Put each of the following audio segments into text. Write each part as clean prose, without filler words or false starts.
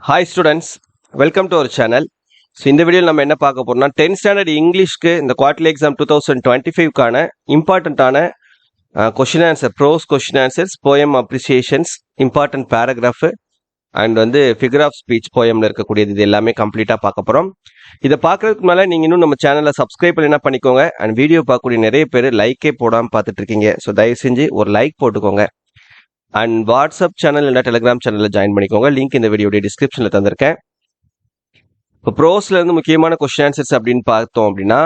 Hi students, welcome to our channel. So இந்த வீடியோவில் நம்ம என்ன பார்க்க போறோம்னா 10th ஸ்டாண்டர்ட் இங்கிலீஷ்க்கு இந்த குவார்டர்லி எக்ஸாம் 2025க்கான இம்பார்ட்டண்ட்டான question answer, prose question answers, poem appreciations, important paragraph and figure of speech போயமில் இருக்கக்கூடியது, இது எல்லாமே கம்ப்ளீட்டாக பார்க்க போகிறோம். இதை பார்க்கறதுக்கு மேலே நீங்கள் இன்னும் நம்ம சேனலை சப்ஸ்கிரைப் பண்ணி என்ன பண்ணிக்கோங்க. அண்ட் வீடியோ பார்க்கக்கூடிய நிறைய பேர் லைக்கே போடாமல் பார்த்துட்டு இருக்கீங்க. ஸோ தயவு செஞ்சு ஒரு லைக் போட்டுக்கோங்க. அண்ட் வாட்ஸ்அப் சேனல் இல்லை டெலிகிராம் சேனலில் ஜாயின் பண்ணிக்கோங்க. லிங்க் இந்த வீடியோடைய டிஸ்கிரிப்ஷனில் தந்திருக்கேன். இப்போ ப்ரோஸ்லேருந்து முக்கியமான கொஸ்டின் ஆன்சர்ஸ் அப்படின்னு பார்த்தோம் அப்படின்னா,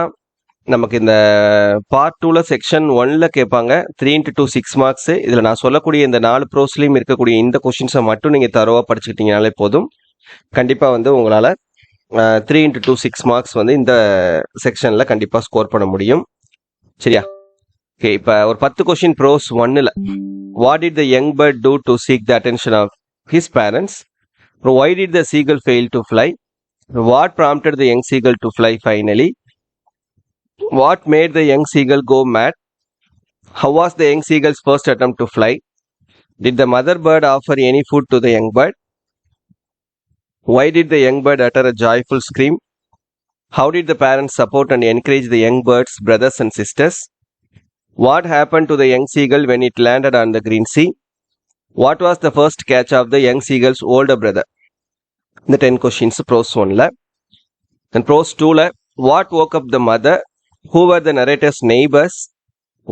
நமக்கு இந்த பார்ட் 2ல் செக்ஷன் 1ல் கேட்பாங்க 3x2 6 மார்க்ஸு. இதில் நான் சொல்லக்கூடிய இந்த 4 ப்ரோஸ்லையும் இருக்கக்கூடிய இந்த கொஷின்ஸை மட்டும் நீங்கள் தரோவாக படிச்சுக்கிட்டீங்கனாலே போதும். கண்டிப்பாக உங்களால் 3x2 6 மார்க்ஸ் இந்த செக்ஷனில் கண்டிப்பாக ஸ்கோர் பண்ண முடியும். சரியா? ஓகே, இப்போ ஒரு 10 கொஷின் ப்ரோஸ் 1ல். What did the young bird do to seek the attention of his parents? Why did the seagull fail to fly? What prompted the young seagull to fly finally? What made the young seagull go mad? How was the young seagull's first attempt to fly? Did the mother bird offer any food to the young bird? Why did the young bird utter a joyful scream? How did the parents support and encourage the young bird's brothers and sisters? What happened to the young seagull when it landed on the green sea? What was the first catch of the young seagull's older brother? The 10 questions prose 1ல. And prose 2ல, what woke up the mother? Who were the narrator's neighbors?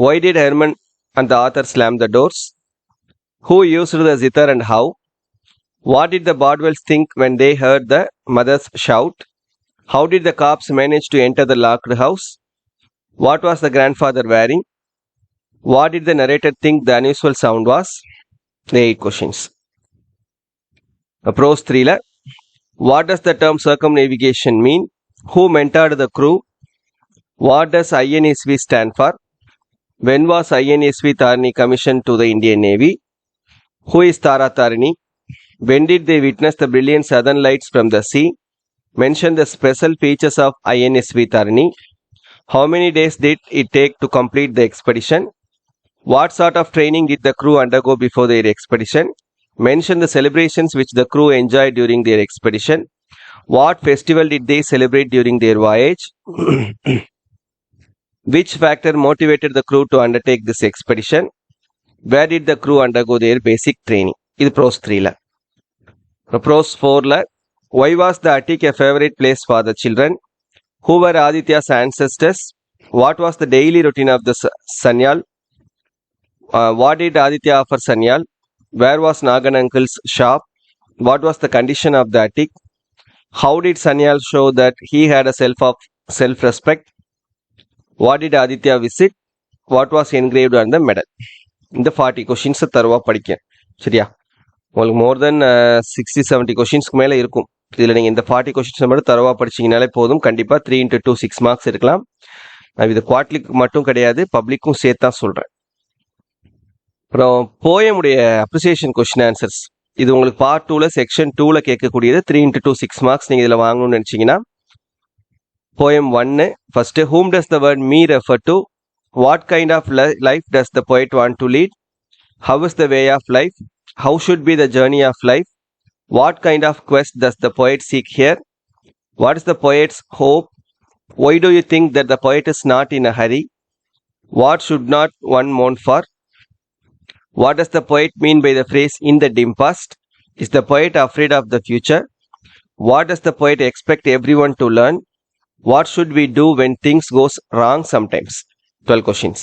Why did Herman and the author slam the doors? Who used the zither and how? What did the Bardwells think when they heard the mother's shout? How did the cops manage to enter the locked house? What was the grandfather wearing? What did the narrator think the unusual sound was? The 8 questions. Prose 3ல, what does the term circumnavigation mean? Who mentored the crew? What does INSV stand for? When was INSV Tarini commissioned to the Indian Navy? Who is Tara Tarini? When did they witness the brilliant southern lights from the sea? Mention the special features of INSV Tarini. How many days did it take to complete the expedition? What sort of training did the crew undergo before their expedition? Mention the celebrations which the crew enjoyed during their expedition. What festival did they celebrate during their voyage? Which factor motivated the crew to undertake this expedition? Where did the crew undergo their basic training? இது prose 3ல. Prose 4ல, why was the attic a favorite place for the children? Who were Aditya's ancestors? What was the daily routine of the Sanyal? What did Aditya offer Sanyal? Where was Nagan uncle's shop? What was the condition of the attic? How did Sanyal show that he had a self-respect? What did Aditya visit? What was engraved on the medal? இந்த 40 கொஷின்ஸை தருவா படிக்க. சரியா? உங்களுக்கு மோர் தென் 60-70 கொஷின்ஸ்க்கு மேலே இருக்கும். இதில் நீங்கள் இந்த 40 கொஷின்ஸை மட்டும் தருவா படிச்சிங்கனாலே போதும். கண்டிப்பாக 3x2 6 மார்க்ஸ் இருக்கலாம். இது குவார்ட்லிக்கு மட்டும் கிடையாது, பப்ளிக்கும் சேர்த்து தான் சொல்கிறேன். அப்புறம் போயமுடைய அப்ரிசியேஷன் கொஸ்டின் ஆன்சர்ஸ், இது உங்களுக்கு பார்ட் 2ல செக்ஷன் 2ல கேட்கக்கூடியது. 3x2 6 மார்க்ஸ் நீங்கள் இதில் வாங்கணும்னு நினச்சிங்கன்னா, poem 1 first, whom does the word me refer to? What kind of life does the poet want to lead? How is the way of life? How should be the journey of life? What kind of quest does the poet seek here? What is the poet's hope? Why do you think that the poet is not in a hurry? What should not one mourn for? What does the poet mean by the phrase in the dim past? Is the poet afraid of the future? What does the poet expect everyone to learn? What should we do when things goes wrong sometimes? 12 questions.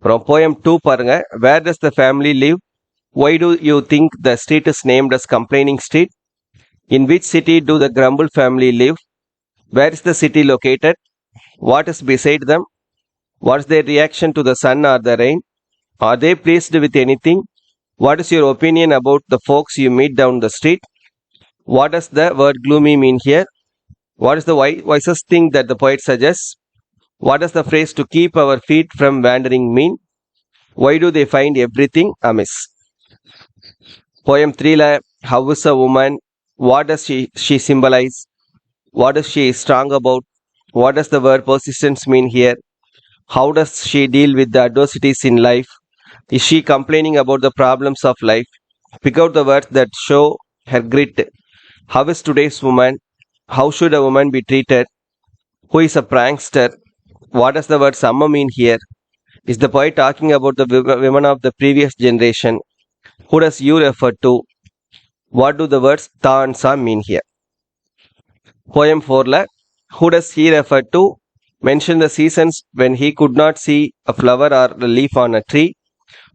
From poem 2 பாருங்க, where does the family live? Why do you think the street is named as Complaining Street? In which city do the Grumble family live? Where is the city located? What is beside them? What is their reaction to the sun or the rain? Are they pleased with anything? What is your opinion about the folks you meet down the street? What does the word gloomy mean here? What is the wisest thing that the poet suggests? What does the phrase to keep our feet from wandering mean? Why do they find everything amiss? Poem 3ல, how is a woman? What does she symbolize? What is she strong about? What does the word persistence mean here? How does she deal with the adversities in life? Is she complaining about the problems of life? Pick out the words that show her grit. How is today's woman? How should a woman be treated? Who is a prankster? What does the word summer mean here? Is the poet talking about the women of the previous generation? Who does you refer to? What do the words tha and sa mean here? Poem 4 who does he refer to? Mention the seasons when he could not see a flower or a leaf on a tree.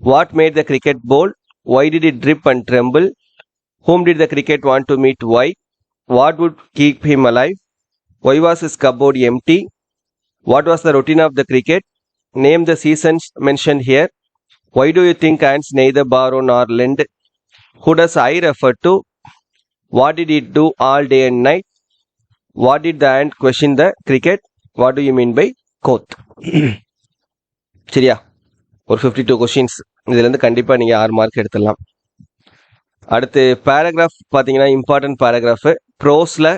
What made the cricket bold? Why did it drip and tremble? Whom did the cricket want to meet? Why? What would keep him alive? Why was his cupboard empty? What was the routine of the cricket? Name the seasons mentioned here. Why do you think ants neither borrow nor lend? Who does I refer to? What did it do all day and night? What did the ant question the cricket? What do you mean by கோத்? சரியா? ஒரு 52 questions இதுலேருந்து கண்டிப்பாக நீங்கள் 6 mark எடுத்துடலாம். அடுத்து paragraph பார்த்தீங்கன்னா important paragraph ப்ரோஸில்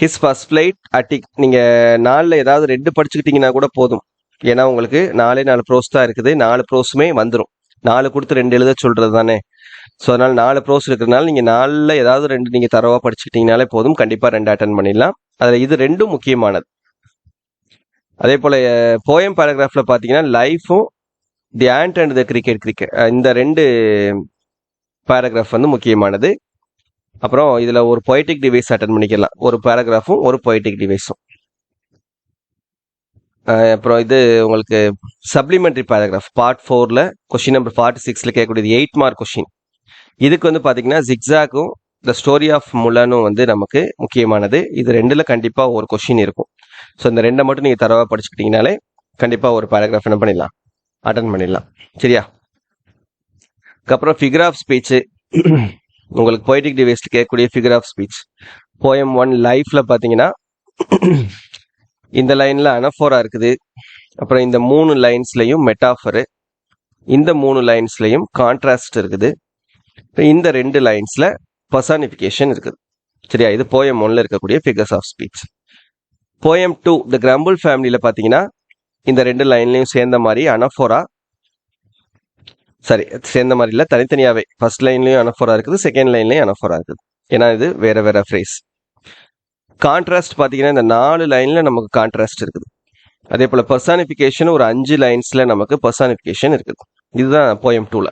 his first flight attic. நீங்கள் 4ல் ஏதாவது 2 படிச்சுக்கிட்டிங்கன்னா கூட போதும். ஏன்னா உங்களுக்கு 4 ப்ரோஸ் தான் இருக்குது. 4 ப்ரோஸுமே வந்துடும். 4 கொடுத்து 2 எழுத சொல்கிறது தானே. ஸோ அதனால் 4 ப்ரோஸ் இருக்கிறதுனால நீங்கள் 4ல் ஏதாவது 2 நீங்கள் தரவாக படிச்சுக்கிட்டிங்கனாலே போதும். கண்டிப்பாக 2 அட்டன் பண்ணிடலாம். அதில் இது 2ம் முக்கியமானது. அதே போல் போயம் பேராகிராஃபில் பார்த்தீங்கன்னா லைஃபும் தி ஆண்ட் அண்ட் த கிரிக்கெட் இந்த 2 பேராகிராஃப் வந்து முக்கியமானது. அப்புறம் இதில் ஒரு பொய்டிக் டிவைஸ் அட்டன் பண்ணிக்கலாம். ஒரு பேராகிராஃபும் ஒரு பொய்டிக் டிவைஸும். அப்புறம் இது உங்களுக்கு சப்ளிமெண்ட்ரி பேராகிராஃப் பார்ட் 4ல் கொஸ்டின் நம்பர் 46 கேட்கக்கூடியது 8 மார்க் கொஸ்டின். இதுக்கு வந்து பார்த்தீங்கன்னா ஜிக்ஸாக்கும் த ஸ்டோரி ஆஃப் முலனும் வந்து நமக்கு முக்கியமானது. இது 2ல் கண்டிப்பாக ஒரு கொஸ்டின் இருக்கும். ஸோ இந்த 2 மட்டும் நீங்கள் தரவாக படிச்சுக்கிட்டீங்கனாலே கண்டிப்பாக ஒரு பேராகிராஃப் என்ன பண்ணிடலாம், அட்டன் பண்ணிடலாம். சரியா? அதுக்கப்புறம் ஃபிகர் ஆஃப் ஸ்பீச்சு உங்களுக்கு பொய்டிக் டிவைஸில் கேட்கக்கூடிய ஃபிகர் ஆஃப் ஸ்பீச். போயம் 1 லைஃப்பில் பார்த்தீங்கன்னா இந்த லைனில் அனஃபோரா இருக்குது. அப்புறம் இந்த 3 லைன்ஸ்லையும் மெட்டாஃபரு, இந்த 3 லைன்ஸ்லையும் கான்ட்ராஸ்ட் இருக்குது. இந்த 2 லைன்ஸில் பர்சானிஃபிகேஷன் இருக்குது. சரியா? இது போயம் 1ல் இருக்கக்கூடிய figures of speech. Poem 2 the grumble ஃபேமிலியில் பார்த்தீங்கன்னா இந்த 2 லைன்லையும் சேர்ந்த மாதிரி அனஃபோரா, சேர்ந்த மாதிரி இல்லை, தனித்தனியாகவே ஃபர்ஸ்ட் லைன்லையும் அனஃபோரா இருக்குது, செகண்ட் லைன்லையும் அனஃபோரா இருக்குது. ஏன்னா இது வேற வேற ஃப்ரேஸ். கான்ட்ராஸ்ட் பார்த்தீங்கன்னா இந்த 4 லைனில் நமக்கு கான்ட்ராஸ்ட் இருக்குது. அதே போல் பர்சானிஃபிகேஷன் ஒரு 5 லைன்ஸில் நமக்கு பர்சானிஃபிகேஷன் இருக்குது. இதுதான் போயம் 2ல்.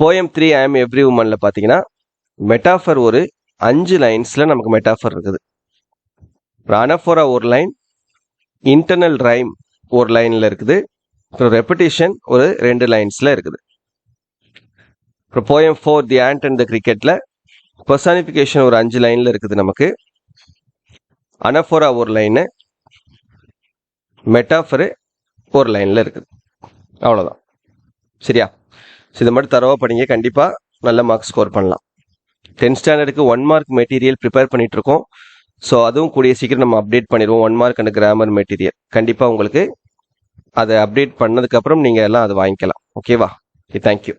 போயம் 3 ஐ ஆம் எவ்ரி உமனில் பார்த்தீங்கன்னா மெட்டாஃபர் ஒரு 5 லைன்ஸில் நமக்கு மெட்டாஃபர் இருக்குது. அனஃபோரா ஒரு லைன், இன்டர்னல் ரைம் ஒரு லைனில் இருக்குது, அப்புறம் ரெப்பிட்டேஷன் ஒரு 2 லைன்ஸில் இருக்குது. அப்புறம் poem 4 the and and the கிரிக்கெட்டில் பர்சானிஃபிகேஷன் ஒரு 5 லைனில் இருக்குது நமக்கு, அனஃபோரா ஒரு லைனு, மெட்டாஃபரு ஒரு லைனில் இருக்குது. அவ்வளோதான். சரியா? ஸோ இதை மட்டும் தரவா படிங்க, கண்டிப்பாக நல்ல மார்க் ஸ்கோர் பண்ணலாம். 10th ஸ்டாண்டர்டுக்கு 1 மார்க் மெட்டீரியல் ப்ரிப்பேர் பண்ணிகிட்ருக்கோம். ஸோ அதுவும் கூடிய சீக்கிரம் நம்ம அப்டேட் பண்ணிடுவோம். 1 மார்க் அண்ட் கிராமர் மெட்டீரியல் கண்டிப்பாக உங்களுக்கு அதை அப்டேட் பண்ணதுக்கப்புறம் நீங்கள் எல்லாம் அதை வாங்கிக்கலாம். ஓகேவா? தேங்க்யூ.